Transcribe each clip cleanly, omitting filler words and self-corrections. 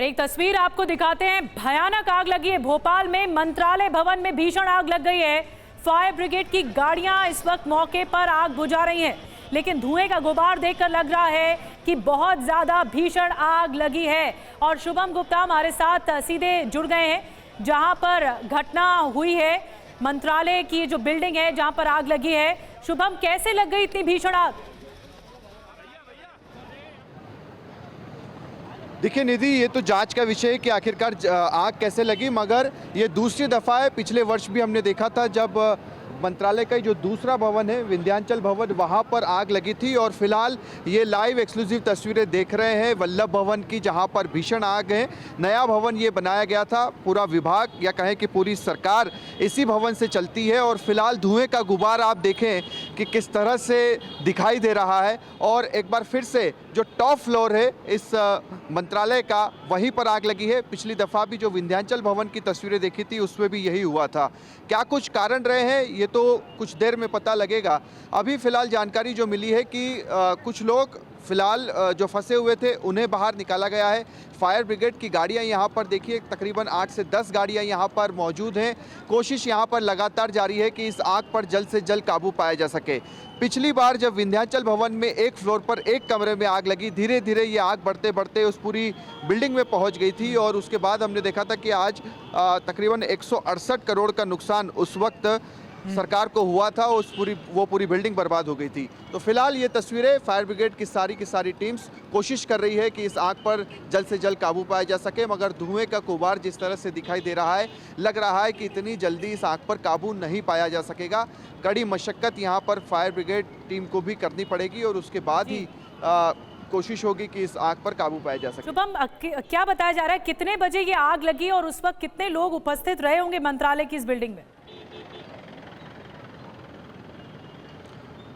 और एक तस्वीर आपको दिखाते हैं। भयानक आग लगी है भोपाल में, मंत्रालय भवन में भीषण आग लग गई है। फायर ब्रिगेड की गाड़ियां इस वक्त मौके पर आग बुझा रही हैं, लेकिन धुएं का गुबार देखकर लग रहा है कि बहुत ज्यादा भीषण आग लगी है। और शुभम गुप्ता हमारे साथ सीधे जुड़ गए हैं, जहां पर घटना हुई है, मंत्रालय की जो बिल्डिंग है जहां पर आग लगी है। शुभम, कैसे लग गई इतनी भीषण आग? देखिए निधि, ये तो जांच का विषय है कि आखिरकार आग कैसे लगी, मगर ये दूसरी दफा है। पिछले वर्ष भी हमने देखा था जब मंत्रालय का जो दूसरा भवन है विंध्याचल भवन, वहाँ पर आग लगी थी। और फिलहाल ये लाइव एक्सक्लूसिव तस्वीरें देख रहे हैं वल्लभ भवन की, जहाँ पर भीषण आग है। नया भवन ये बनाया गया था, पूरा विभाग या कहें कि पूरी सरकार इसी भवन से चलती है। और फिलहाल धुएं का गुबार आप देखें कि किस तरह से दिखाई दे रहा है। और एक बार फिर से जो टॉप फ्लोर है इस मंत्रालय का, वहीं पर आग लगी है। पिछली दफ़ा भी जो विंध्याचल भवन की तस्वीरें देखी थी उसमें भी यही हुआ था। क्या कुछ कारण रहे हैं ये तो कुछ देर में पता लगेगा। अभी फ़िलहाल जानकारी जो मिली है कि कुछ लोग फ़िलहाल जो फंसे हुए थे उन्हें बाहर निकाला गया है। फायर ब्रिगेड की गाड़ियां यहाँ पर देखिए, तकरीबन 8 से 10 गाड़ियां यहाँ पर मौजूद हैं। कोशिश यहाँ पर लगातार जारी है कि इस आग पर जल्द से जल्द काबू पाया जा सके। पिछली बार जब विंध्याचल भवन में एक फ्लोर पर एक कमरे में आग लगी, धीरे धीरे ये आग बढ़ते बढ़ते उस पूरी बिल्डिंग में पहुँच गई थी। और उसके बाद हमने देखा था कि आज तकरीबन 168 करोड़ का नुकसान उस वक्त सरकार को हुआ था। वो पूरी बिल्डिंग बर्बाद हो गई थी। तो फिलहाल ये तस्वीरें फायर ब्रिगेड की सारी टीम्स कोशिश कर रही है कि इस आग पर जल्द से जल्द काबू पाया जा सके, मगर धुएं का गुबार जिस तरह से दिखाई दे रहा है, लग रहा है कि इतनी जल्दी इस आग पर काबू नहीं पाया जा सकेगा। कड़ी मशक्कत यहाँ पर फायर ब्रिगेड टीम को भी करनी पड़ेगी और उसके बाद ही कोशिश होगी कि इस आग पर काबू पाया जा सके। शुभम, क्या बताया जा रहा है, कितने बजे ये आग लगी और उस वक्त कितने लोग उपस्थित रहे होंगे मंत्रालय की इस बिल्डिंग में?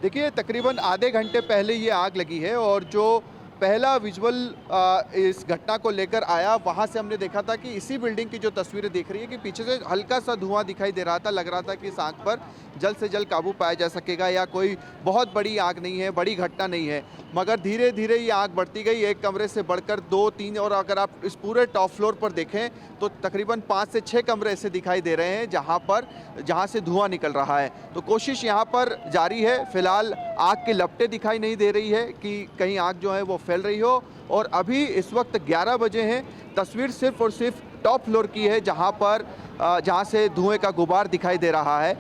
देखिए, तकरीबन आधे घंटे पहले ये आग लगी है। और जो पहला विजुअल इस घटना को लेकर आया, वहाँ से हमने देखा था कि इसी बिल्डिंग की जो तस्वीरें देख रही है कि पीछे से हल्का सा धुआं दिखाई दे रहा था। लग रहा था कि इस आग पर जल्द से जल्द काबू पाया जा सकेगा या कोई बहुत बड़ी आग नहीं है, बड़ी घटना नहीं है। मगर धीरे धीरे ये आग बढ़ती गई, एक कमरे से बढ़कर 2, 3, और अगर आप इस पूरे टॉप फ्लोर पर देखें तो तकरीबन 5 से 6 कमरे ऐसे दिखाई दे रहे हैं जहाँ से धुआं निकल रहा है। तो कोशिश यहाँ पर जारी है। फिलहाल आग की लपटें दिखाई नहीं दे रही है कि कहीं आग जो है वो फैल रही हो। और अभी इस वक्त 11 बजे हैं। तस्वीर सिर्फ और सिर्फ टॉप फ्लोर की है जहाँ से धुएं का गुबार दिखाई दे रहा है।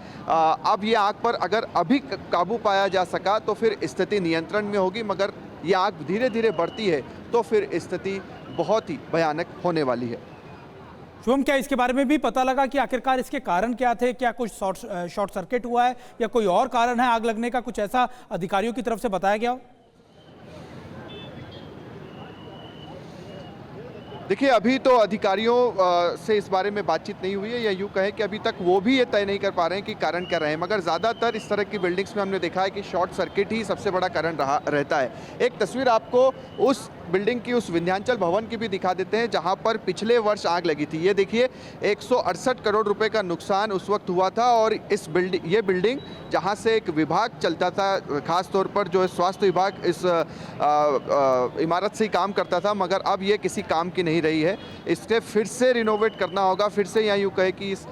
अब ये आग पर अगर अभी काबू पाया जा सका तो फिर स्थिति नियंत्रण में होगी, मगर ये आग धीरे धीरे बढ़ती है तो फिर स्थिति बहुत ही भयानक होने वाली है। शुभम, क्या इसके बारे में भी पता लगा कि आखिरकार इसके कारण क्या थे? क्या कुछ शॉर्ट सर्किट हुआ है या कोई और कारण है आग लगने का? कुछ ऐसा अधिकारियों की तरफ से बताया गया हो? देखिए, अभी तो अधिकारियों से इस बारे में बातचीत नहीं हुई है, या यूँ कहें कि अभी तक वो भी ये तय नहीं कर पा रहे हैं कि कारण क्या रहे हैं। मगर ज़्यादातर इस तरह की बिल्डिंग्स में हमने देखा है कि शॉर्ट सर्किट ही सबसे बड़ा कारण रहता है। एक तस्वीर आपको उस बिल्डिंग की, उस विंध्याचल भवन की भी दिखा देते हैं जहां पर पिछले वर्ष आग लगी थी। ये देखिए, 168 करोड़ रुपए का नुकसान उस वक्त हुआ था। और ये बिल्डिंग जहां से एक विभाग चलता था, खास तौर पर जो है स्वास्थ्य विभाग, इस इमारत से ही काम करता था, मगर अब ये किसी काम की नहीं रही है। इससे फिर से रिनोवेट करना होगा, फिर से या यूँ कहे कि इस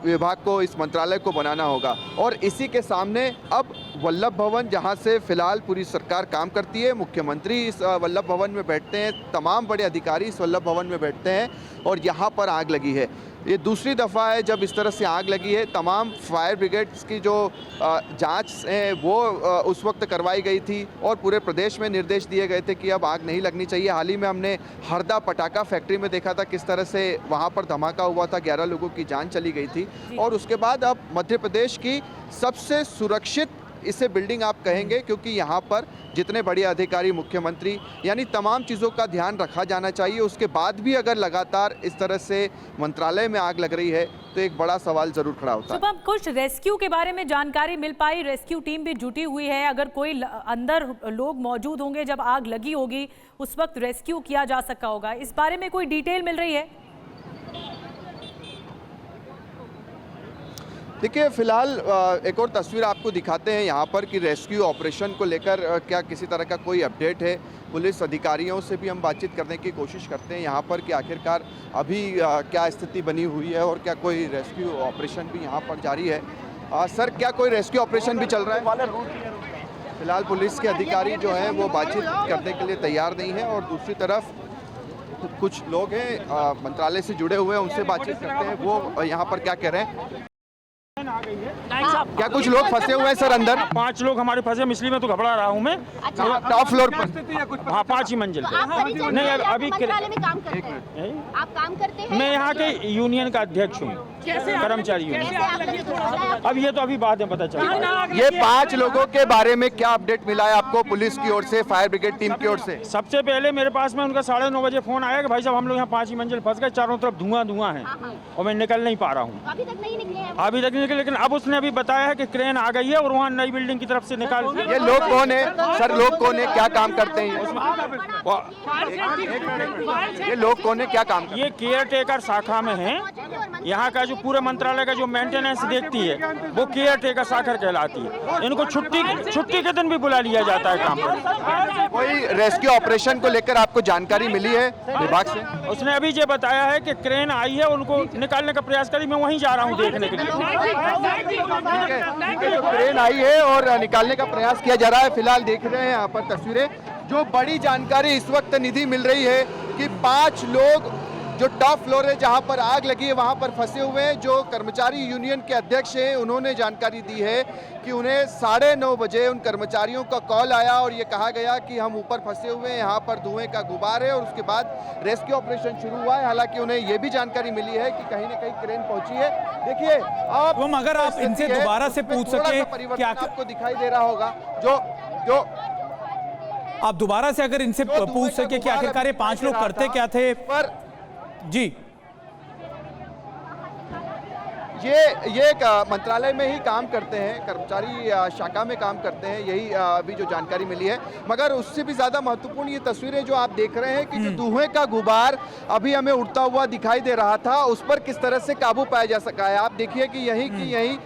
विभाग को, इस मंत्रालय को बनाना होगा। और इसी के सामने अब वल्लभ भवन, जहां से फिलहाल पूरी सरकार काम करती है, मुख्यमंत्री इस वल्लभ भवन में बैठते हैं, तमाम बड़े अधिकारी इस वल्लभ भवन में बैठते हैं, और यहाँ पर आग लगी है। ये दूसरी दफ़ा है जब इस तरह से आग लगी है। तमाम फायर ब्रिगेड्स की जो जांच है वो उस वक्त करवाई गई थी और पूरे प्रदेश में निर्देश दिए गए थे कि अब आग नहीं लगनी चाहिए। हाल ही में हमने हरदा पटाखा फैक्ट्री में देखा था किस तरह से वहाँ पर धमाका हुआ था, 11 लोगों की जान चली गई थी। और उसके बाद अब मध्य प्रदेश की सबसे सुरक्षित इसे बिल्डिंग आप कहेंगे, क्योंकि यहाँ पर जितने बड़े अधिकारी, मुख्यमंत्री, यानी तमाम चीज़ों का ध्यान रखा जाना चाहिए। उसके बाद भी अगर लगातार इस तरह से मंत्रालय में आग लग रही है तो एक बड़ा सवाल जरूर खड़ा होता है। शुभम, कुछ रेस्क्यू के बारे में जानकारी मिल पाई? रेस्क्यू टीम भी जुटी हुई है, अगर कोई अंदर लोग मौजूद होंगे जब आग लगी होगी उस वक्त रेस्क्यू किया जा सका होगा, इस बारे में कोई डिटेल मिल रही है? देखिए फिलहाल एक और तस्वीर आपको दिखाते हैं यहाँ पर कि रेस्क्यू ऑपरेशन को लेकर क्या किसी तरह का कोई अपडेट है। पुलिस अधिकारियों से भी हम बातचीत करने की कोशिश करते हैं यहाँ पर कि आखिरकार अभी क्या स्थिति बनी हुई है और क्या कोई रेस्क्यू ऑपरेशन भी यहाँ पर जारी है। सर, क्या कोई रेस्क्यू ऑपरेशन भी चल रहा है? फिलहाल पुलिस के अधिकारी जो हैं वो बातचीत करने के लिए तैयार नहीं है और दूसरी तरफ कुछ लोग हैं मंत्रालय से जुड़े हुए हैं, उनसे बातचीट करते हैं। वो यहाँ पर क्या कह रहे हैं? क्या कुछ लोग फंसे हुए हैं सर अंदर? 5 लोग हमारे फंसे, इसलिए मैं तो घबरा रहा हूँ मैं। टॉप फ्लोर पर? हाँ, 5 ही मंजिल पे। नहीं, अभी मंत्रालय में काम करते हैं। आप काम करते हैं? मैं यहाँ के यूनियन का अध्यक्ष हूँ, कर्मचारी यूनियन। अब ये तो अभी बाद में पता चला। ये 5 लोगों के बारे में क्या अपडेट मिला है आपको पुलिस की ओर से, फायर ब्रिगेड टीम की ओर से? सबसे पहले मेरे पास में उनका 9:30 बजे फोन आया कि भाई साहब हम लोग यहाँ 5 ही मंजिल फंस गए, चारों तरफ धुआं है और मैं निकल नहीं पा रहा हूँ। अभी तक नहीं निकले हैं? अभी तक नहीं निकले, लेकिन अब उसने अभी बताया है कि क्रेन आ गई है और वहाँ नई बिल्डिंग की तरफ से निकाल। ये लोग कौन है सर? लोग कौन है, क्या काम करते हैं? ये लोग कौन है, क्या काम करते हैं? ये केयर टेकर शाखा में है। यहाँ का जो पूरे मंत्रालय का जो मेंटेनेंस देखती है वो केयर टेकर शाखा कहलाती है। इनको छुट्टी के दिन भी बुला लिया जाता है काम पर। कोई रेस्क्यू ऑपरेशन को लेकर आपको जानकारी मिली है विभाग से? उसने अभी ये बताया है कि क्रेन आई है, उनको निकालने का प्रयास करी। मैं वहीं जा रहा हूँ देखने के लिए। ठीक है, तो क्रेन आई है और निकालने का प्रयास किया जा रहा है। फिलहाल देख रहे हैं यहाँ पर तस्वीरें। जो बड़ी जानकारी इस वक्त निधि मिल रही है कि 5 लोग जो टॉप फ्लोर है जहां पर आग लगी है वहां पर फंसे हुए हैं। जो कर्मचारी यूनियन के अध्यक्ष हैं उन्होंने जानकारी दी है कि उन्हें 9:30 बजे उन कर्मचारियों का कॉल आया और ये कहा गया कि हम ऊपर फंसे हुए हैं, यहाँ पर धुएं का गुबार है और उसके बाद रेस्क्यू ऑपरेशन शुरू हुआ है। हालांकि उन्हें ये भी जानकारी मिली है कि कहीं न कहीं क्रेन पहुंची है। देखिए अगर आप इनसे दोबारा से पूछ सके क्या आपको दिखाई दे रहा होगा, जो आप दोबारा से अगर इनसे पूछ सके कि आखिरकार ये 5 लोग करते क्या थे पर जी। ये एक मंत्रालय में ही काम करते हैं, कर्मचारी शाखा में काम करते हैं, यही अभी जो जानकारी मिली है। मगर उससे भी ज़्यादा महत्वपूर्ण ये तस्वीरें जो आप देख रहे हैं कि जो धुएं का गुबार अभी हमें उड़ता हुआ दिखाई दे रहा था उस पर किस तरह से काबू पाया जा सका है। आप देखिए कि यहीं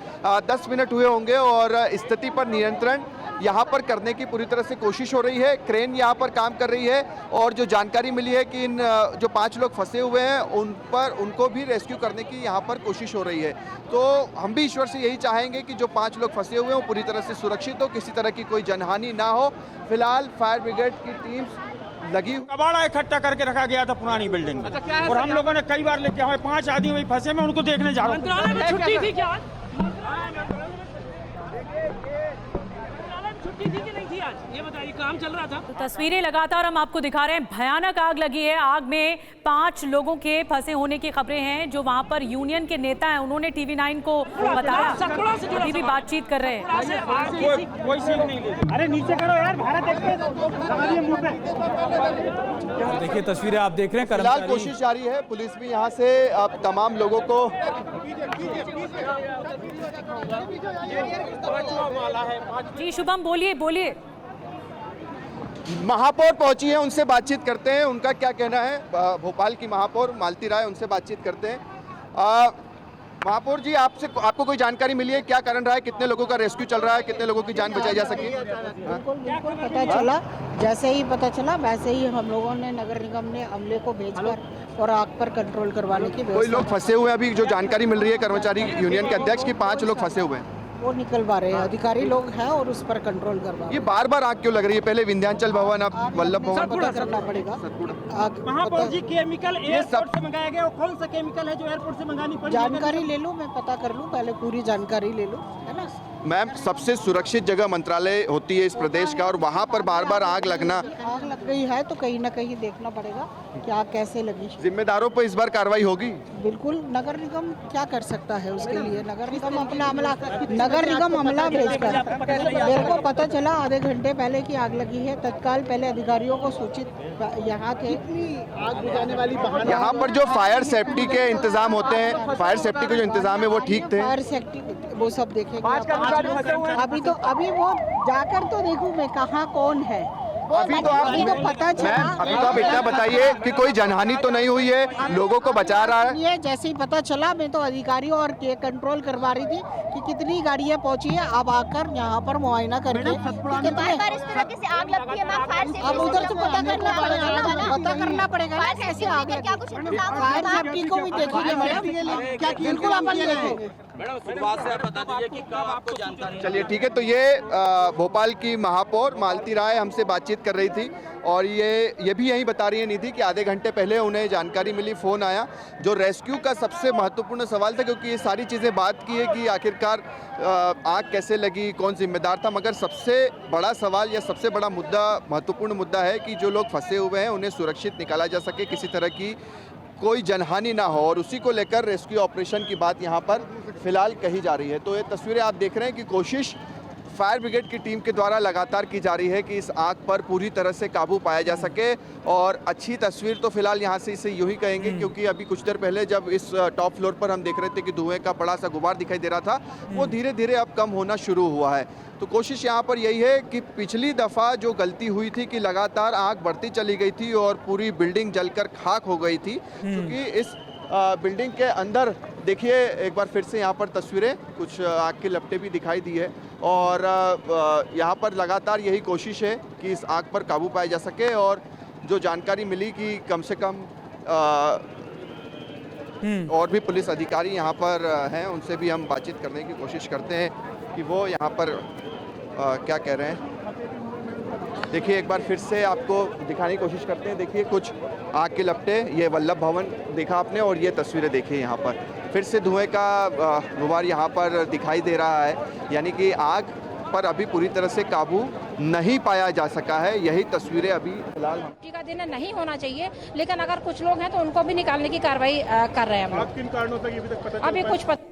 10 मिनट हुए होंगे और स्थिति पर नियंत्रण यहाँ पर करने की पूरी तरह से कोशिश हो रही है। क्रेन यहाँ पर काम कर रही है और जो जानकारी मिली है कि इन जो 5 लोग फंसे हुए हैं उनको भी रेस्क्यू करने की यहाँ पर कोशिश हो रही है। तो हम भी ईश्वर से यही चाहेंगे कि जो 5 लोग फंसे हुए हैं वो पूरी तरह से सुरक्षित हो, किसी तरह की कोई जनहानि ना हो। फिलहाल फायर ब्रिगेड की टीम्स लगी। कबाड़ा इकट्ठा करके रखा गया था पुरानी बिल्डिंग में और हम लोगों ने कई बार लेके आए। 5 आदमी वही फंसे, मैं उनको देखने जा रहा हूँ। छुट्टी थी क्या? ये बताइए, काम चल रहा था। तो तस्वीरें लगातार हम आपको दिखा रहे हैं। भयानक आग लगी है। आग में 5 लोगों के फंसे होने की खबरें हैं। जो वहां पर यूनियन के नेता हैं उन्होंने TV9 को बताया। अभी भी बातचीत कर रहे हैं। कोई सीख नहीं ले। अरे नीचे करो यार, भारत देखिए तस्वीरें आप देख रहे हैं। फिलहाल कोशिश जारी है, पुलिस भी यहाँ से अब तमाम लोगों को जी शुभम बोलिए। महापौर पहुंची है, उनसे बातचीत करते हैं, उनका क्या कहना है। भोपाल की महापौर मालती राय, उनसे बातचीत करते हैं। महापौर जी, आपको कोई जानकारी मिली है, क्या कारण रहा है, कितने लोगों का रेस्क्यू चल रहा है, कितने लोगों की जान बचाई जा सकी? बिल्कुल पता चला, जैसे ही पता चला वैसे ही हम लोगों ने नगर निगम ने अमले को भेजकर और आग पर कंट्रोल करवाने की कोई लोग फंसे हुए हैं अभी जो जानकारी मिल रही है कर्मचारी यूनियन के अध्यक्ष की 5 लोग फंसे हुए हैं, वो निकलवा रहे हैं, अधिकारी लोग हैं और उस पर कंट्रोल करवा। ये बार आग क्यों लग रही है? पहले विंध्याचल भवन, अब वल्लभ भवन। पता करना पड़ेगा। महापौर जी, केमिकल एयरपोर्ट से मंगाया गया, कौन सा केमिकल है जो एयरपोर्ट से मंगानी पड़ी? जानकारी ले लूं, मैं पता कर लूं, पहले पूरी जानकारी ले लूं, है ना। मैम, सबसे सुरक्षित जगह मंत्रालय होती है इस प्रदेश का और वहाँ पर बार आग लगना। आग लग गई है तो कहीं ना कहीं देखना पड़ेगा कि आग कैसे लगी। जिम्मेदारों पर इस बार कार्रवाई होगी? बिल्कुल, नगर निगम क्या कर सकता है उसके लिए? नगर निगम अपना अमला भेजकर, मेरे को पता चला आधे घंटे पहले की आग लगी है, तत्काल पहले अधिकारियों को सूचित यहाँ थे। आग बुझाने वाली यहाँ पर जो फायर सेफ्टी के इंतजाम होते हैं, फायर सेफ्टी के जो इंतजाम है वो ठीक थे? फायर सेफ्टी वो सब देखेंगे। अभी वो जाकर तो देखूं मैं कहाँ कौन है, अभी तो आप पता चला। अभी तो आप इतना बताइए कि कोई जनहानि तो नहीं हुई है, लोगों को बचा रहा है। ये जैसे ही पता चला मैं तो अधिकारियों और कंट्रोल करवा रही थी कि कितनी गाड़ियाँ पहुंची है, अब आकर यहाँ पर मुआयना करके बार-बार इस तरह से आग लगती है मैम, फायर सेफ्टी अब उधर से पता करना पड़ेगा ना, पता करना पड़ेगा ना कैसे आग लगी। क्या कुछ इंतजाम फायर सेफ्टी को भी देखेंगे मैडम, क्या बिल्कुल अपन देखेंगे। चलिए ठीक है, तो ये भोपाल की महापौर मालती राय हमसे बातचीत कर रही थी और ये भी यही बता रही है निधि कि आधे घंटे पहले उन्हें जानकारी मिली, फ़ोन आया। जो रेस्क्यू का सबसे महत्वपूर्ण सवाल था, क्योंकि ये सारी चीज़ें बात की है कि आखिरकार आग कैसे लगी, कौन जिम्मेदार था, मगर सबसे बड़ा सवाल या सबसे बड़ा मुद्दा, महत्वपूर्ण मुद्दा है कि जो लोग फंसे हुए हैं उन्हें सुरक्षित निकाला जा सके, किसी तरह की कोई जनहानि ना हो, और उसी को लेकर रेस्क्यू ऑपरेशन की बात यहाँ पर फिलहाल कही जा रही है। तो ये तस्वीरें आप देख रहे हैं कि कोशिश फायर ब्रिगेड की टीम के द्वारा लगातार की जा रही है कि इस आग पर पूरी तरह से काबू पाया जा सके। और अच्छी तस्वीर तो फिलहाल यहाँ से इसे यूं ही कहेंगे, क्योंकि अभी कुछ देर पहले जब इस टॉप फ्लोर पर हम देख रहे थे कि धुएं का बड़ा सा गुबार दिखाई दे रहा था, वो धीरे धीरे अब कम होना शुरू हुआ है। तो कोशिश यहाँ पर यही है कि पिछली दफ़ा जो गलती हुई थी कि लगातार आग बढ़ती चली गई थी और पूरी बिल्डिंग जलकर खाक हो गई थी, क्योंकि इस बिल्डिंग के अंदर देखिए एक बार फिर से यहाँ पर तस्वीरें, कुछ आग की लपटें भी दिखाई दी है और यहाँ पर लगातार यही कोशिश है कि इस आग पर काबू पाया जा सके। और जो जानकारी मिली कि कम से कम और भी पुलिस अधिकारी यहाँ पर हैं, उनसे भी हम बातचीत करने की कोशिश करते हैं कि वो यहाँ पर क्या कह रहे हैं। देखिए एक बार फिर से आपको दिखाने की कोशिश करते हैं। देखिए कुछ आग के लपटे, ये वल्लभ भवन देखा आपने, और ये तस्वीरें देखिए यहाँ पर फिर से धुएं का गुबार यहाँ पर दिखाई दे रहा है, यानी कि आग पर अभी पूरी तरह से काबू नहीं पाया जा सका है। यही तस्वीरें अभी फिलहाल का दिन नहीं होना चाहिए, लेकिन अगर कुछ लोग हैं तो उनको भी निकालने की कार्रवाई कर रहे हैं हम लोग। किन कारणों से अभी तक पता अभी कुछ पता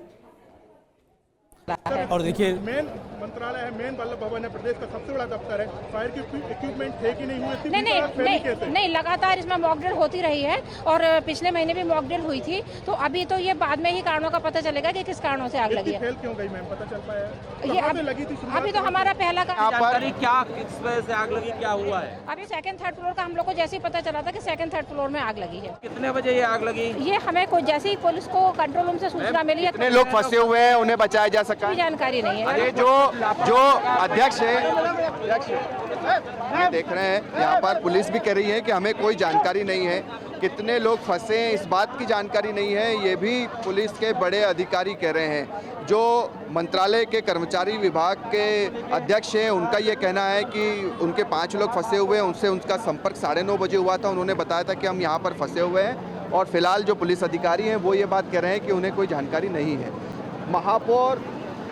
और देखिए मेन मंत्रालय है, मेन वल्लभ भवन है, प्रदेश का सबसे बड़ा दफ्तर है, फायर के इक्विपमेंट थे कि नहीं हुए? नहीं लगातार इसमें मॉक ड्रिल होती रही है और पिछले महीने भी मॉक ड्रिल हुई थी। तो अभी तो ये बाद में ही कारणों का पता चलेगा कि किस कारणों से आग लगी है। फेल क्यों गई मैम, पता चल पाया? ये लगी थी अभी तो हमारा पहला जानकारी क्या, किस वजह से आग लगी, क्या हुआ है? अभी सेकंड थर्ड फ्लोर का हम लोग को जैसे ही पता चला था कि सेकंड थर्ड फ्लोर में आग लगी है। कितने बजे ये आग लगी? ये हमें जैसे ही पुलिस को कंट्रोल रूम से सूचना मिली है। कितने लोग फंसे हुए हैं, उन्हें बचाया जा सका? जानकारी नहीं है। अरे जो अध्यक्ष है, ये देख रहे हैं यहाँ पर पुलिस भी कह रही है कि हमें कोई जानकारी नहीं है, कितने लोग फंसे हैं इस बात की जानकारी नहीं है, ये भी पुलिस के बड़े अधिकारी कह रहे हैं। जो मंत्रालय के कर्मचारी विभाग के अध्यक्ष हैं, उनका ये कहना है कि उनके 5 लोग फंसे हुए हैं, उनसे उनका संपर्क 9:30 बजे हुआ था, उन्होंने बताया था कि हम यहाँ पर फंसे हुए हैं। और फिलहाल जो पुलिस अधिकारी हैं वो ये बात कह रहे हैं कि उन्हें कोई जानकारी नहीं है। महापौर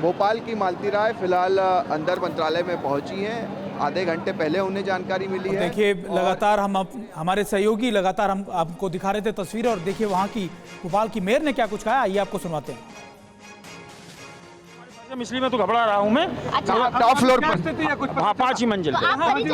भोपाल की मालती राय फिलहाल अंदर मंत्रालय में पहुंची हैं, आधे घंटे पहले उन्हें जानकारी मिली है। देखिए लगातार हमारे सहयोगी लगातार हम आपको दिखा रहे थे तस्वीरें, और देखिए वहां की भोपाल की मेयर ने क्या कुछ कहा, आइए आपको सुनवाते हैं। इसलिए मैं तो घबरा रहा हूँ मैं। टॉप फ्लोर पर, हाँ 5 ही मंजिल पे।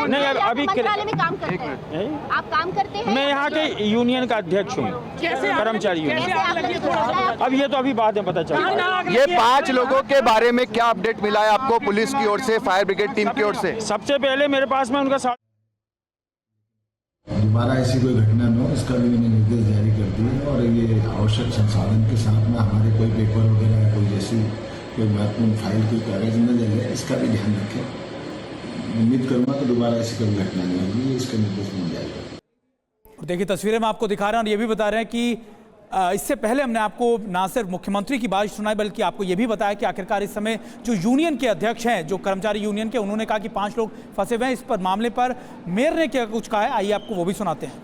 नहीं अभी मंत्रालय में काम करते हैं, आप काम करते हैं? मैं यहाँ के यूनियन का अध्यक्ष हूँ, कर्मचारी यूनियन। अब ये तो अभी बाद में पता चला। ये 5 लोगों के बारे में क्या अपडेट मिला है आपको पुलिस की ओर से, फायर ब्रिगेड टीम की ओर से? सबसे पहले मेरे पास में उनका दोबारा ऐसी कोई घटना न हो, इसका भी मैंने निर्देश जारी कर दिए। और ये आवश्यक संसाधन के साथ में हमारे कोई पेपर वगैरह, कोई जैसी कोई महत्वपूर्ण फाइल, कोई कागज न जले, इसका भी ध्यान रखें। उम्मीद करूँगा कि दोबारा ऐसी कोई घटना नहीं होगी, इसका निर्देश मिल जाएगा। और देखिए तस्वीरें में आपको दिखा रहे हैं और ये भी बता रहे हैं कि इससे पहले हमने आपको ना सिर्फ मुख्यमंत्री की बात सुनाई, बल्कि आपको ये भी बताया कि आखिरकार इस समय जो यूनियन के अध्यक्ष हैं, जो कर्मचारी यूनियन के, उन्होंने कहा कि 5 लोग फंसे हुए हैं। इस पर मामले पर मेयर ने क्या कुछ कहा है, आइए आपको वो भी सुनाते हैं।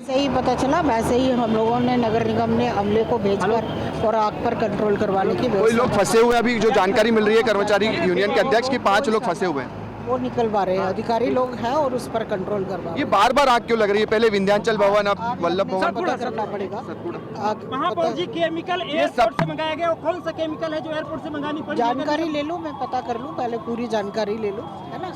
से ही पता चला, वैसे ही हम लोगों ने, नगर निगम ने अमले को भेजकर और आग पर कंट्रोल करवाने की कोई लोग फंसे हुए हैं, अभी जो जानकारी मिल रही है कर्मचारी यूनियन के अध्यक्ष की 5 लोग फंसे हुए हैं, वो निकलवा रहे हैं, अधिकारी लोग हैं और उस पर कंट्रोल करवा। ये बार-बार आग क्यों लग रही है? पहले विंध्याचल भवन, अब वल्लभ भवन। पता करना पड़ेगा। महापौर जी, केमिकल एयरपोर्ट से मंगाया गया, कौन सा केमिकल है जो एयरपोर्ट से मंगानी पड़ी? जानकारी ले लूं, मैं पता कर लूं, पहले पूरी जानकारी ले लूं, है ना।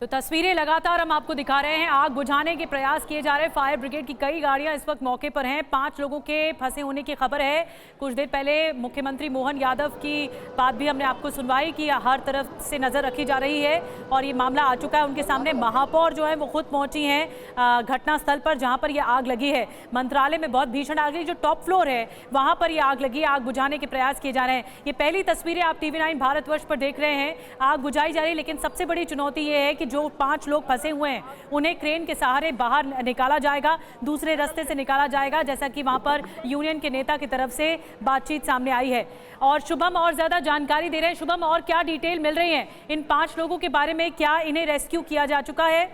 तो तस्वीरें लगातार हम आपको दिखा रहे हैं। आग बुझाने के प्रयास किए जा रहे हैं। फायर ब्रिगेड की कई गाड़ियां इस वक्त मौके पर हैं। 5 लोगों के फंसे होने की खबर है। कुछ देर पहले मुख्यमंत्री मोहन यादव की बात भी हमने आपको सुनवाई कि हर तरफ से नज़र रखी जा रही है और ये मामला आ चुका है उनके सामने। महापौर जो है वो खुद पहुंची हैं घटनास्थल पर जहाँ पर यह आग लगी है। मंत्रालय में बहुत भीषण आग लगी, जो टॉप फ्लोर है वहाँ पर यह आग लगी है। आग बुझाने के प्रयास किए जा रहे हैं। ये पहली तस्वीरें आप TV9 भारतवर्ष पर देख रहे हैं। आग बुझाई जा रही है, लेकिन सबसे बड़ी चुनौती ये है कि जो 5 लोग फंसे हुए हैं उन्हें क्रेन के सहारे बाहर निकाला जाएगा, दूसरे रास्ते से निकाला जाएगा, जैसा कि वहां पर यूनियन के नेता की तरफ से बातचीत सामने आई है। और शुभम और ज्यादा जानकारी दे रहे हैं। शुभम, और क्या डिटेल मिल रही है इन 5 लोगों के बारे में? क्या इन्हें रेस्क्यू किया जा चुका है?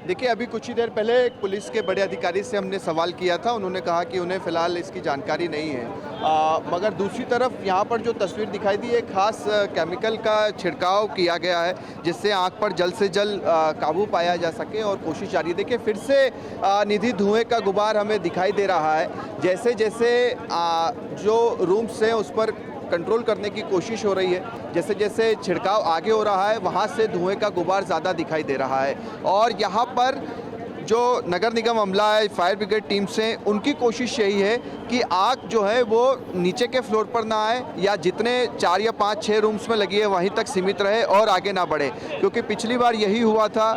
देखिए, अभी कुछ ही देर पहले एक पुलिस के बड़े अधिकारी से हमने सवाल किया था। उन्होंने कहा कि उन्हें फ़िलहाल इसकी जानकारी नहीं है। मगर दूसरी तरफ यहाँ पर जो तस्वीर दिखाई दी है, खास केमिकल का छिड़काव किया गया है जिससे आग पर जल्द से जल्द काबू पाया जा सके और कोशिश जारी है। देखिए, फिर से निधि धुएं का गुबार हमें दिखाई दे रहा है। जैसे जैसे जो रूम्स हैं उस पर कंट्रोल करने की कोशिश हो रही है, जैसे जैसे छिड़काव आगे हो रहा है वहाँ से धुएं का गुबार ज़्यादा दिखाई दे रहा है। और यहाँ पर जो नगर निगम अमला है, फायर ब्रिगेड टीम से, उनकी कोशिश यही है कि आग जो है वो नीचे के फ्लोर पर ना आए या जितने 4 या 5-6 रूम्स में लगी है वहीं तक सीमित रहे और आगे ना बढ़े। क्योंकि पिछली बार यही हुआ था,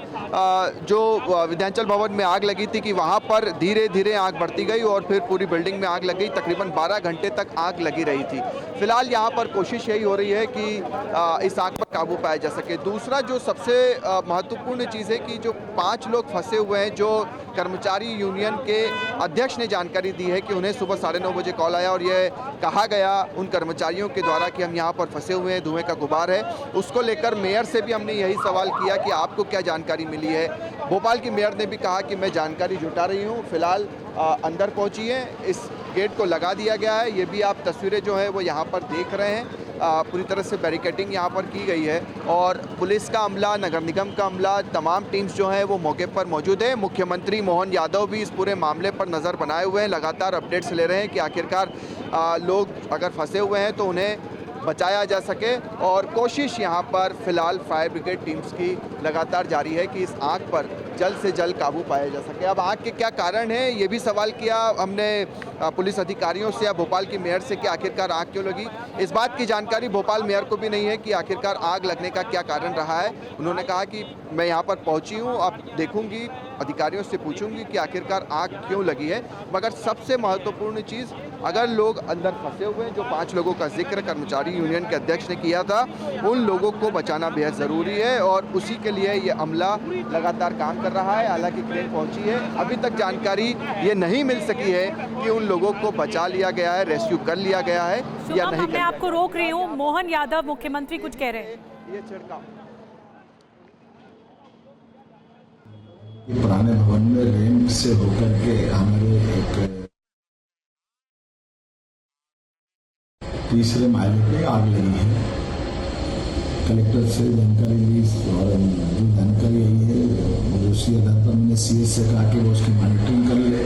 जो विंध्याचल भवन में आग लगी थी कि वहाँ पर धीरे धीरे आग बढ़ती गई और फिर पूरी बिल्डिंग में आग लग गई। तकरीबन 12 घंटे तक आग लगी रही थी। फिलहाल यहाँ पर कोशिश यही हो रही है कि इस आग पर काबू पाया जा सके। दूसरा जो सबसे महत्वपूर्ण चीज़ है कि जो 5 लोग फंसे हुए हैं, जो कर्मचारी यूनियन के अध्यक्ष ने जानकारी दी है कि उन्हें सुबह 9:30 बजे कॉल आया और यह कहा गया उन कर्मचारियों के द्वारा कि हम यहाँ पर फंसे हुए हैं, धुएं का गुबार है। उसको लेकर मेयर से भी हमने यही सवाल किया कि आपको क्या जानकारी मिली है। भोपाल की मेयर ने भी कहा कि मैं जानकारी जुटा रही हूँ, फिलहाल अंदर पहुँची है, इस गेट को लगा दिया गया है। ये भी आप तस्वीरें जो है वो यहाँ पर देख रहे हैं। पूरी तरह से बैरिकेडिंग यहाँ पर की गई है और पुलिस का अमला, नगर निगम का अमला, तमाम टीम्स जो हैं वो मौके पर मौजूद है। मुख्यमंत्री मोहन यादव भी इस पूरे मामले पर नज़र बनाए हुए हैं, लगातार अपडेट्स ले रहे हैं कि आखिरकार लोग अगर फंसे हुए हैं तो उन्हें बचाया जा सके। और कोशिश यहाँ पर फिलहाल फायर ब्रिगेड टीम्स की लगातार जारी है कि इस आग पर जल्द से जल्द काबू पाया जा सके। अब आग के क्या कारण है ये भी सवाल किया हमने पुलिस अधिकारियों से या भोपाल की मेयर से कि आखिरकार आग क्यों लगी। इस बात की जानकारी भोपाल मेयर को भी नहीं है कि आखिरकार आग लगने का क्या कारण रहा है। उन्होंने कहा कि मैं यहाँ पर पहुँची हूँ, अब देखूँगी, अधिकारियों से पूछूंगी कि आखिरकार आग क्यों लगी है। मगर सबसे महत्वपूर्ण चीज़, अगर लोग अंदर फंसे हुए हैं, जो 5 लोगों का जिक्र कर्मचारी यूनियन के अध्यक्ष ने किया था, उन लोगों को बचाना बेहद ज़रूरी है और उसी के लिए ये अमला लगातार काम कर रहा है। हालांकि क्रेन पहुंची है, अभी तक जानकारी ये नहीं मिल सकी है कि उन लोगों को बचा लिया गया है, रेस्क्यू कर लिया गया है या नहीं। मैं आपको रोक रही हूँ। मोहन यादव मुख्यमंत्री कुछ कह रहे हैं। ये छिड़काव पुराने भवन में रैंप से होकर के हमारे एक तीसरे माले पे आग लगी है। कलेक्टर से जानकारी ली और जो जानकारी आई है उसी आधार पर मैंने CS से कहा कि वो उसकी मॉनिटरिंग कर ले,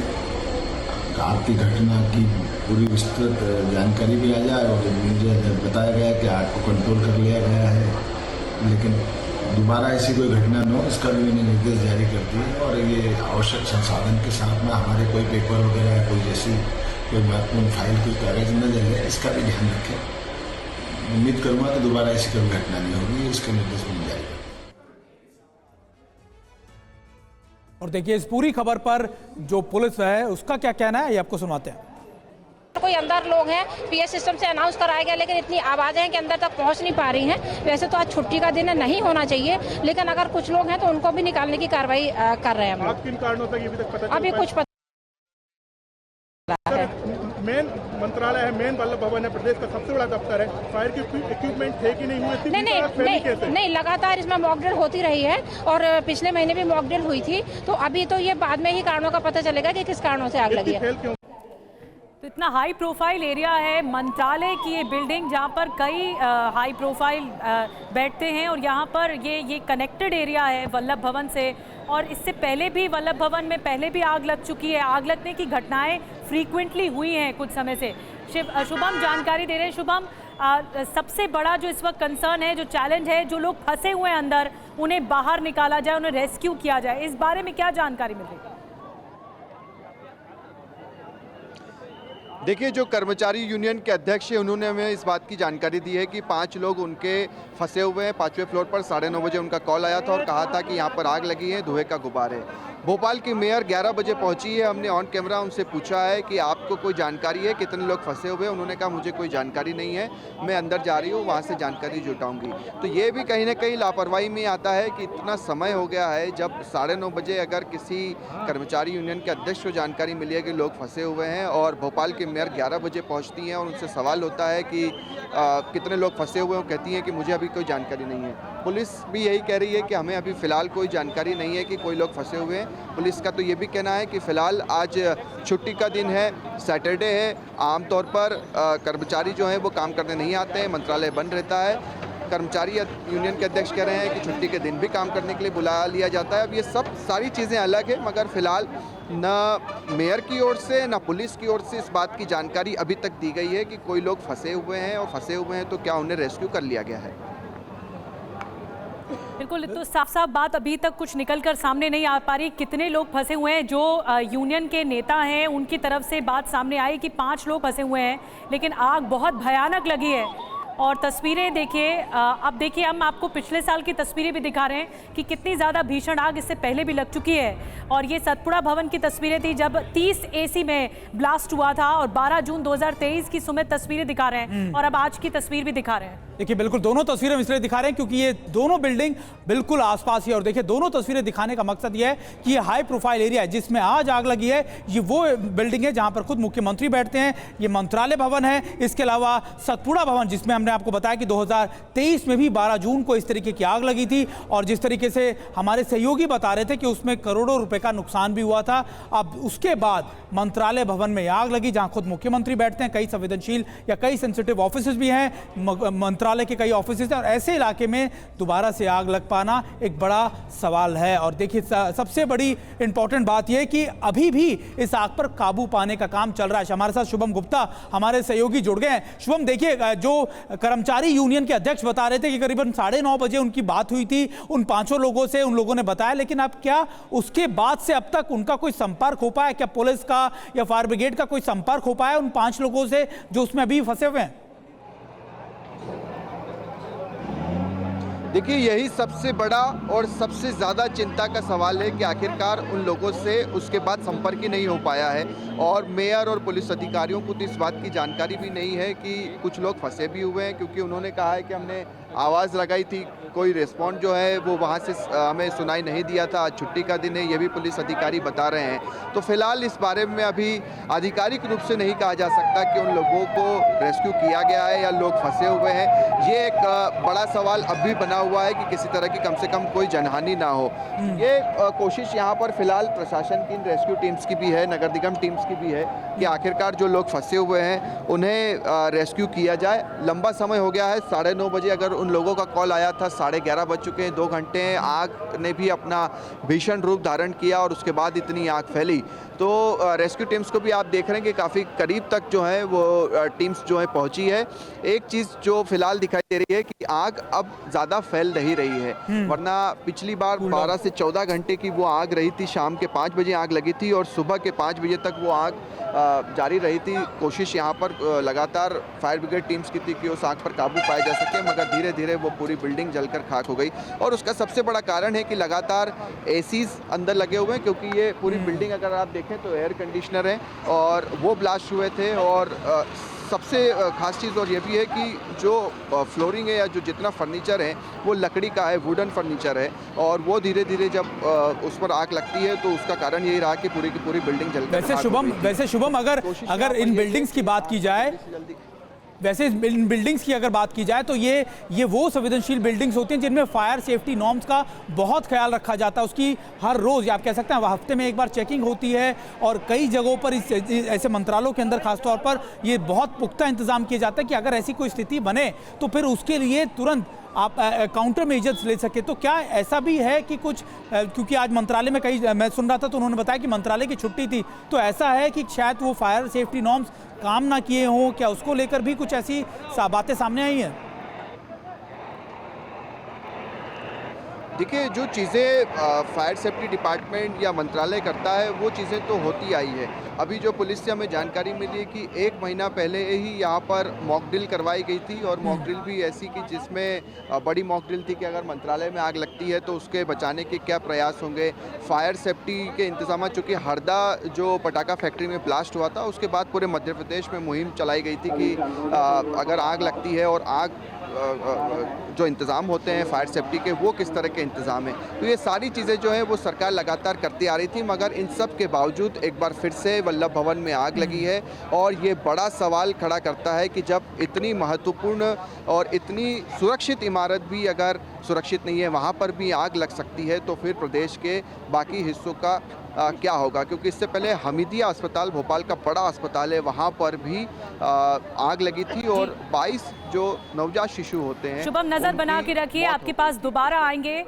आग की घटना की पूरी विस्तृत जानकारी भी आ जाए। और मुझे बताया गया कि आग को कंट्रोल कर लिया गया है, लेकिन दोबारा ऐसी कोई घटना न हो इसका भी मैंने निर्देश जारी कर दिए। और ये आवश्यक संसाधन के साथ में हमारे कोई पेपर वगैरह या कोई जैसी कोई महत्वपूर्ण फाइल, कोई कागज न जले, इसका भी ध्यान रखें। उम्मीद करूँगा कि दोबारा ऐसी कोई घटना नहीं होगी, इसके निर्देश मैंने जारी कर। और देखिए, इस पूरी खबर पर जो पुलिस है उसका क्या कहना है ये आपको सुनाते हैं। कोई अंदर लोग हैं, PS सिस्टम से अनाउंस कराया गया, लेकिन इतनी आवाजें हैं कि अंदर तक पहुंच नहीं पा रही हैं। वैसे तो आज छुट्टी का दिन है, नहीं होना चाहिए, लेकिन अगर कुछ लोग हैं तो उनको भी निकालने की कार्रवाई कर रहे हैं हम लोग। किन कारणों से अभी तक पता अभी कुछ पता है। मेन मंत्रालय है, मेन वल्लभ भवन है, प्रदेश का सबसे बड़ा दफ्तर है। फायर की इक्विपमेंट थे कि नहीं हुए? नहीं, लगातार इसमें मॉकड्रिल होती रही है और पिछले महीने भी मॉकड्रिल हुई थी। तो अभी तो ये बाद में ही कारणों का पता चलेगा कि किस कारणों से आग लगी है। तो इतना हाई प्रोफाइल एरिया है मंत्रालय की ये बिल्डिंग, जहाँ पर कई हाई प्रोफाइल बैठते हैं और यहाँ पर ये कनेक्टेड एरिया है वल्लभ भवन से। और इससे पहले भी वल्लभ भवन में पहले भी आग लग चुकी है। आग लगने की घटनाएं फ्रीक्वेंटली हुई हैं कुछ समय से। शुभम जानकारी दे रहे हैं। शुभम, सबसे बड़ा जो इस वक्त कंसर्न है, जो चैलेंज है, जो लोग फंसे हुए हैं अंदर उन्हें बाहर निकाला जाए, उन्हें रेस्क्यू किया जाए, इस बारे में क्या जानकारी मिल रही है? देखिए, जो कर्मचारी यूनियन के अध्यक्ष हैं उन्होंने हमें इस बात की जानकारी दी है कि 5 लोग उनके फंसे हुए हैं 5वें फ्लोर पर। 9:30 बजे उनका कॉल आया था और कहा था कि यहाँ पर आग लगी है, धुएं का गुबार है। भोपाल की मेयर 11 बजे पहुंची है। हमने ऑन कैमरा उनसे पूछा है कि आपको कोई जानकारी है, कितने लोग फंसे हुए हैं? उन्होंने कहा मुझे कोई जानकारी नहीं है, मैं अंदर जा रही हूँ, वहाँ से जानकारी जुटाऊंगी। तो ये भी कहीं ना कहीं लापरवाही में आता है कि इतना समय हो गया है, जब 9:30 बजे अगर किसी कर्मचारी यूनियन के अध्यक्ष को जानकारी मिली है कि लोग फंसे हुए हैं और भोपाल की मेयर 11 बजे पहुँचती हैं और उनसे सवाल होता है कि कितने लोग फंसे हुए हैं, वो कहती हैं कि मुझे अभी कोई जानकारी नहीं है। पुलिस भी यही कह रही है कि हमें अभी फ़िलहाल कोई जानकारी नहीं है कि कोई लोग फंसे हुए हैं। पुलिस का तो ये भी कहना है कि फ़िलहाल आज छुट्टी का दिन है, सैटरडे है। आमतौर पर कर्मचारी जो हैं वो काम करने नहीं आते हैं, मंत्रालय बंद रहता है। कर्मचारी यूनियन के अध्यक्ष कह रहे हैं कि छुट्टी के दिन भी काम करने के लिए बुला लिया जाता है। अब ये सब सारी चीज़ें अलग है, मगर फ़िलहाल न मेयर की ओर से न पुलिस की ओर से इस बात की जानकारी अभी तक दी गई है कि कोई लोग फंसे हुए हैं, और फंसे हुए हैं तो क्या उन्हें रेस्क्यू कर लिया गया है। बिल्कुल, तो साफ साफ बात अभी तक कुछ निकल कर सामने नहीं आ पा रही कितने लोग फंसे हुए हैं। जो यूनियन के नेता हैं उनकी तरफ से बात सामने आई कि 5 लोग फंसे हुए हैं, लेकिन आग बहुत भयानक लगी है। और तस्वीरें देखिए, अब देखिए हम आपको पिछले साल की तस्वीरें भी दिखा रहे हैं कि कितनी ज़्यादा भीषण आग इससे पहले भी लग चुकी है। और ये सतपुड़ा भवन की तस्वीरें थी जब 30 AC में ब्लास्ट हुआ था, और 12 जून 2023 की सुमित तस्वीरें दिखा रहे हैं, और अब आज की तस्वीर भी दिखा रहे हैं। देखिए, बिल्कुल दोनों तस्वीरें इसलिए दिखा रहे हैं क्योंकि ये दोनों बिल्डिंग बिल्कुल आसपास ही है। और देखिए, दोनों तस्वीरें दिखाने का मकसद ये है कि ये हाई प्रोफाइल एरिया है जिसमें आज आग लगी है। ये वो बिल्डिंग है जहां पर खुद मुख्यमंत्री बैठते हैं, ये मंत्रालय भवन है। इसके अलावा सतपुड़ा भवन, जिसमें हमने आपको बताया कि 2023 में भी 12 जून को इस तरीके की आग लगी थी, और जिस तरीके से हमारे सहयोगी बता रहे थे कि उसमें करोड़ों रुपए का नुकसान भी हुआ था। अब उसके बाद मंत्रालय भवन में आग लगी जहां खुद मुख्यमंत्री बैठते हैं, कई संवेदनशील या कई सेंसिटिव ऑफिसेज भी हैं, मंत्रालय के कई ऑफिस हैं, और ऐसे इलाके में दोबारा से आग लग पाना एक बड़ा सवाल है। और देखिए, सबसे बड़ी इंपॉर्टेंट बात यह है कि अभी भी इस आग पर काबू पाने का काम चल रहा है। हमारे साथ शुभम गुप्ता हमारे सहयोगी जुड़ गए हैं। शुभम, देखिए, जो कर्मचारी यूनियन के अध्यक्ष बता रहे थे कि करीबन 9:30 बजे उनकी बात हुई थी उन 5 लोगों से, उन लोगों ने बताया, लेकिन अब क्या उसके बाद से अब तक उनका कोई संपर्क हो पाया? क्या पुलिस का या फायर ब्रिगेड का कोई संपर्क हो पाया उन 5 लोगों से जो उसमें अभी फंसे हुए हैं? देखिए, यही सबसे बड़ा और सबसे ज़्यादा चिंता का सवाल है कि आखिरकार उन लोगों से उसके बाद संपर्क ही नहीं हो पाया है। और मेयर और पुलिस अधिकारियों को तो इस बात की जानकारी भी नहीं है कि कुछ लोग फंसे भी हुए हैं, क्योंकि उन्होंने कहा है कि हमने आवाज़ लगाई थी, कोई रिस्पॉन्ड जो है वो वहाँ से हमें सुनाई नहीं दिया था। आज छुट्टी का दिन है, ये भी पुलिस अधिकारी बता रहे हैं। तो फिलहाल इस बारे में अभी आधिकारिक रूप से नहीं कहा जा सकता कि उन लोगों को रेस्क्यू किया गया है या लोग फंसे हुए हैं। ये एक बड़ा सवाल अब भी बना हुआ है कि किसी तरह की कम से कम कोई जनहानि ना हो। ये कोशिश यहाँ पर फिलहाल प्रशासन की रेस्क्यू टीम्स की भी है, नगर निगम टीम्स की भी है कि आखिरकार जो लोग फंसे हुए हैं उन्हें रेस्क्यू किया जाए। लंबा समय हो गया है, 9:30 बजे अगर उन लोगों का कॉल आया था, 11:30 बज चुके हैं, 2 घंटे आग ने भी अपना भीषण रूप धारण किया और उसके बाद इतनी आग फैली। तो रेस्क्यू टीम्स को भी आप देख रहे हैं कि काफ़ी करीब तक जो है वो टीम्स जो है पहुंची है। एक चीज़ जो फिलहाल दिखाई दे रही है कि आग अब ज़्यादा फैल नहीं रही है, वरना पिछली बार 12 से 14 घंटे की वो आग रही थी। शाम के 5 बजे आग लगी थी और सुबह के 5 बजे तक वो आग जारी रही थी। कोशिश यहाँ पर लगातार फायर ब्रिगेड टीम्स की थी कि उस आग पर काबू पाया जा सके, मगर धीरे धीरे वो पूरी बिल्डिंग जलकर खाक हो गई। और उसका सबसे बड़ा कारण है कि लगातार एसीज अंदर लगे हुए हैं, क्योंकि ये पूरी बिल्डिंग अगर आप देखें तो एयर कंडीशनर है और वो ब्लास्ट हुए थे। और सबसे खास चीज़ और ये भी है कि जो फ्लोरिंग है या जो जितना फर्नीचर है वो लकड़ी का है, वुडन फर्नीचर है, और वो धीरे धीरे जब उस पर आग लगती है तो उसका कारण यही रहा कि पूरी की पूरी बिल्डिंग जलकर खाक हो गई। वैसे शुभम, अगर इन बिल्डिंग्स की बात की जाए, वैसे इन बिल्डिंग्स की अगर बात की जाए तो ये वो संवेदनशील बिल्डिंग्स होती हैं जिनमें फायर सेफ्टी नॉर्म्स का बहुत ख्याल रखा जाता है। उसकी हर रोज़, आप कह सकते हैं हफ्ते में एक बार चेकिंग होती है, और कई जगहों पर ऐसे मंत्रालयों के अंदर खासतौर पर ये बहुत पुख्ता इंतजाम किया जाता है कि अगर ऐसी कोई स्थिति बने तो फिर उसके लिए तुरंत आप काउंटर मेजर्स ले सके। तो क्या ऐसा भी है कि कुछ क्योंकि आज मंत्रालय में कई मैं सुन रहा था तो उन्होंने बताया कि मंत्रालय की छुट्टी थी, तो ऐसा है कि शायद वो फायर सेफ्टी नॉर्म्स काम ना किए हों, क्या उसको लेकर भी कुछ ऐसी बातें सामने आई हैं? देखिए, जो चीज़ें फायर सेफ्टी डिपार्टमेंट या मंत्रालय करता है वो चीज़ें तो होती आई है। अभी जो पुलिस से हमें जानकारी मिली है कि 1 महीना पहले ही यहाँ पर मॉक ड्रिल करवाई गई थी और मॉक ड्रिल भी ऐसी कि जिसमें बड़ी मॉक ड्रिल थी कि अगर मंत्रालय में आग लगती है तो उसके बचाने के क्या प्रयास होंगे। फायर सेफ्टी के इंतजाम, चूँकि हरदा जो पटाखा फैक्ट्री में ब्लास्ट हुआ था उसके बाद पूरे मध्य प्रदेश में मुहिम चलाई गई थी कि अगर आग लगती है और आग जो इंतज़ाम होते हैं फायर सेफ्टी के वो किस तरह के इंतज़ाम हैं। तो ये सारी चीज़ें जो है वो सरकार लगातार करती आ रही थी, मगर इन सब के बावजूद एक बार फिर से वल्लभ भवन में आग लगी है और ये बड़ा सवाल खड़ा करता है कि जब इतनी महत्वपूर्ण और इतनी सुरक्षित इमारत भी अगर सुरक्षित नहीं है, वहाँ पर भी आग लग सकती है, तो फिर प्रदेश के बाकी हिस्सों का क्या होगा। क्योंकि इससे पहले हमीदिया अस्पताल, भोपाल का बड़ा अस्पताल है, वहाँ पर भी आग लगी थी और 22 जो नवजात शिशु होते हैं। शुभम, नजर बना के रखिए, आपके पास दोबारा आएंगे।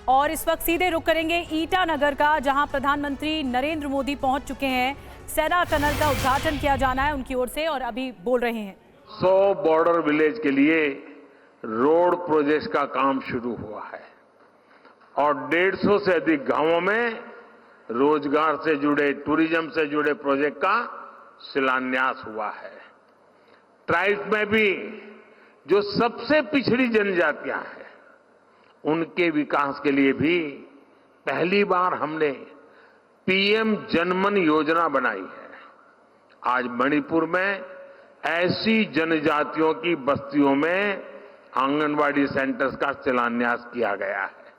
और इस वक्त सीधे रुख करेंगे ईटानगर का, जहां प्रधानमंत्री नरेंद्र मोदी पहुंच चुके हैं। सेना टनल का उद्घाटन किया जाना है उनकी ओर से और अभी बोल रहे हैं। 100 बॉर्डर विलेज के लिए रोड प्रोजेक्ट का काम शुरू हुआ है और 150 से अधिक गांवों में रोजगार से जुड़े, टूरिज्म से जुड़े प्रोजेक्ट का शिलान्यास हुआ है। ट्राइब्स में भी जो सबसे पिछड़ी जनजातियां हैं उनके विकास के लिए भी पहली बार हमने पीएम जनमन योजना बनाई है। आज मणिपुर में ऐसी जनजातियों की बस्तियों में आंगनवाड़ी सेंटर्स का शिलान्यास किया गया है।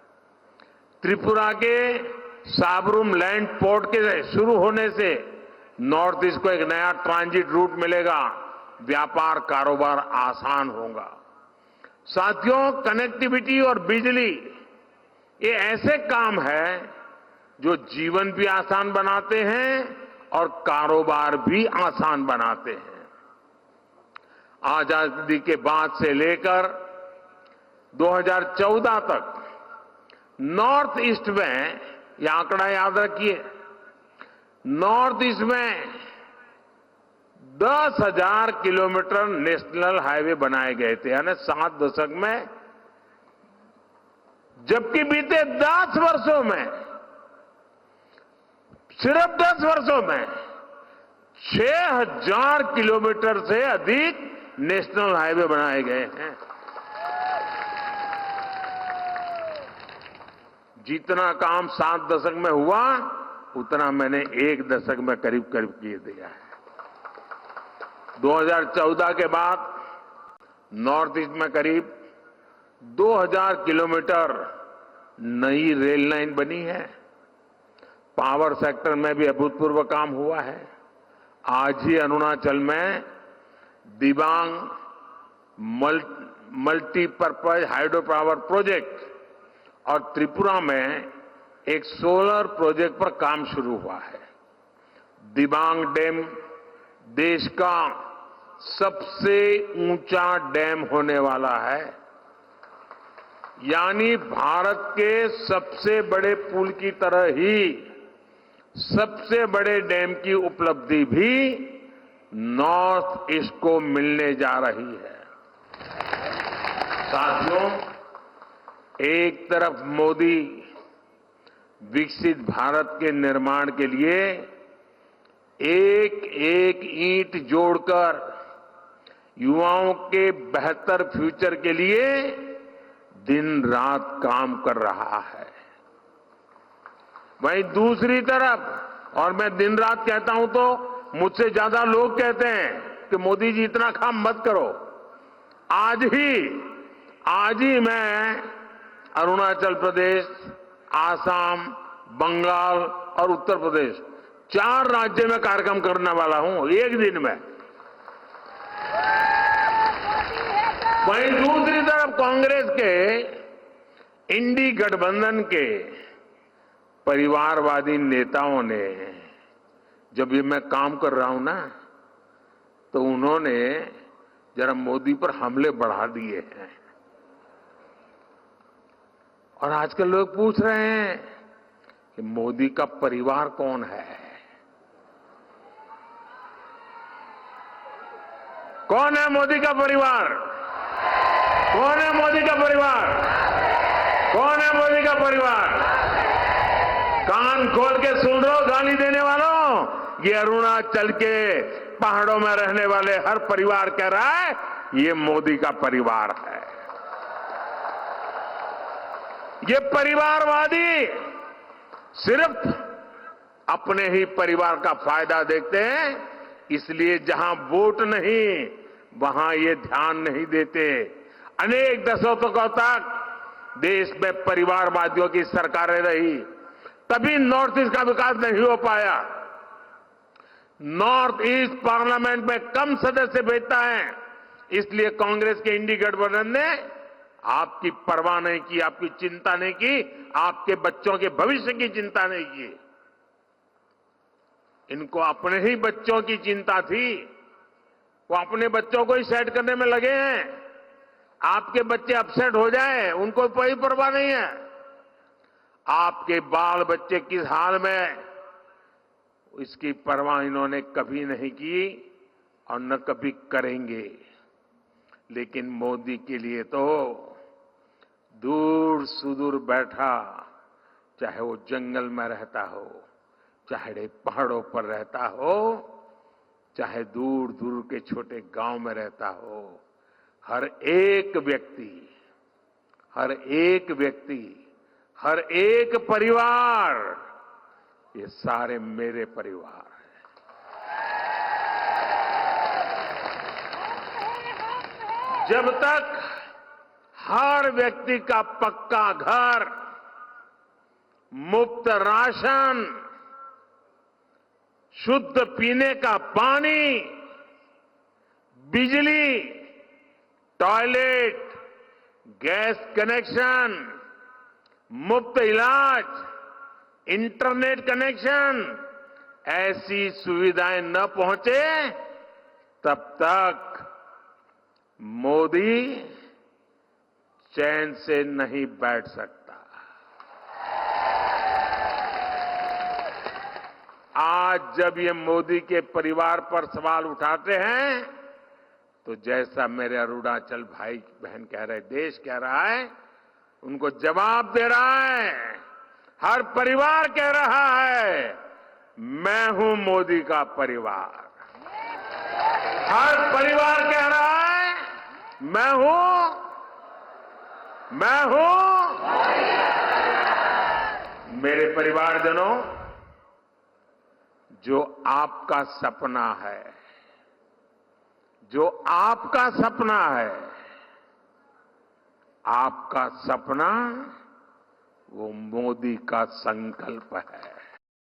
त्रिपुरा के साबरूम लैंड पोर्ट के शुरू होने से नॉर्थ ईस्ट को एक नया ट्रांजिट रूट मिलेगा, व्यापार कारोबार आसान होगा। साथियों, कनेक्टिविटी और बिजली ये ऐसे काम है जो जीवन भी आसान बनाते हैं और कारोबार भी आसान बनाते हैं। आजादी के बाद से लेकर 2014 तक नॉर्थ ईस्ट में, यह आंकड़ा याद रखिए, नॉर्थ ईस्ट में 10,000 किलोमीटर नेशनल हाईवे बनाए गए थे, यानी 7 दशक में। जबकि बीते 10 वर्षों में, सिर्फ 10 वर्षों में 6,000 किलोमीटर से अधिक नेशनल हाईवे बनाए गए हैं। जितना काम 7 दशक में हुआ उतना मैंने 1 दशक में करीब करीब किए दिया है। 2014 के बाद नॉर्थ ईस्ट में करीब 2,000 किलोमीटर नई रेल लाइन बनी है। पावर सेक्टर में भी अभूतपूर्व काम हुआ है। आज ही अरुणाचल में Dibang multipurpose hydro power project और त्रिपुरा में एक सोलर प्रोजेक्ट पर काम शुरू हुआ है। दिबांग डैम देश का सबसे ऊंचा डैम होने वाला है, यानी भारत के सबसे बड़े पुल की तरह ही सबसे बड़े डैम की उपलब्धि भी नॉर्थ ईस्ट को मिलने जा रही है। साथियों, एक तरफ मोदी विकसित भारत के निर्माण के लिए एक एक ईंट जोड़कर युवाओं के बेहतर फ्यूचर के लिए दिन रात काम कर रहा है, वहीं दूसरी तरफ, और मैं दिन रात कहता हूं तो मुझसे ज्यादा लोग कहते हैं कि मोदी जी इतना काम मत करो। आज ही मैं अरुणाचल प्रदेश, आसाम, बंगाल और उत्तर प्रदेश 4 राज्य में कार्यक्रम करने वाला हूं एक दिन में। वहीं दूसरी तरफ कांग्रेस के इंडी गठबंधन के परिवारवादी नेताओं ने, जब ये मैं काम कर रहा हूं ना, तो उन्होंने जरा मोदी पर हमले बढ़ा दिए हैं। और आजकल लोग पूछ रहे हैं कि मोदी का परिवार कौन है? कौन है मोदी का परिवार? कौन है मोदी का परिवार? कौन है मोदी का परिवार? कान खोल के सुन रहे हो गाली देने वालों, ये अरुणाचल के पहाड़ों में रहने वाले हर परिवार कह रहा है ये मोदी का परिवार है। ये परिवारवादी सिर्फ अपने ही परिवार का फायदा देखते हैं, इसलिए जहां वोट नहीं वहां ये ध्यान नहीं देते। अनेक दशकों तक देश में परिवारवादियों की सरकारें रही, तभी नॉर्थ ईस्ट का विकास नहीं हो पाया। नॉर्थ ईस्ट पार्लियामेंट में कम सदस्य भेजता है, इसलिए कांग्रेस के इंडी गठबंधन ने आपकी परवाह नहीं की, आपकी चिंता नहीं की, आपके बच्चों के भविष्य की चिंता नहीं की। इनको अपने ही बच्चों की चिंता थी, वो अपने बच्चों को ही सेट करने में लगे हैं। आपके बच्चे अपसेट हो जाए उनको कोई परवाह नहीं है। आपके बाल बच्चे किस हाल में, इसकी परवाह इन्होंने कभी नहीं की और न कभी करेंगे। लेकिन मोदी के लिए तो दूर सुदूर बैठा, चाहे वो जंगल में रहता हो, चाहे पहाड़ों पर रहता हो, चाहे दूर दूर के छोटे गांव में रहता हो, हर एक व्यक्ति, हर एक परिवार, ये सारे मेरे परिवार हैं। जब तक हर व्यक्ति का पक्का घर, मुफ्त राशन, शुद्ध पीने का पानी, बिजली, टॉयलेट, गैस कनेक्शन, मुफ्त इलाज, इंटरनेट कनेक्शन, ऐसी सुविधाएं न पहुंचे तब तक मोदी चैन से नहीं बैठ सकता। आज जब ये मोदी के परिवार पर सवाल उठाते हैं तो जैसा मेरे अरुणाचल भाई बहन कह रहे, देश कह रहा है, उनको जवाब दे रहा है। हर परिवार कह रहा है मैं हूं मोदी का परिवार। हर परिवार कह रहा है मैं हूं। मेरे परिवारजनों, जो आपका सपना है, आपका सपना वो मोदी का संकल्प है।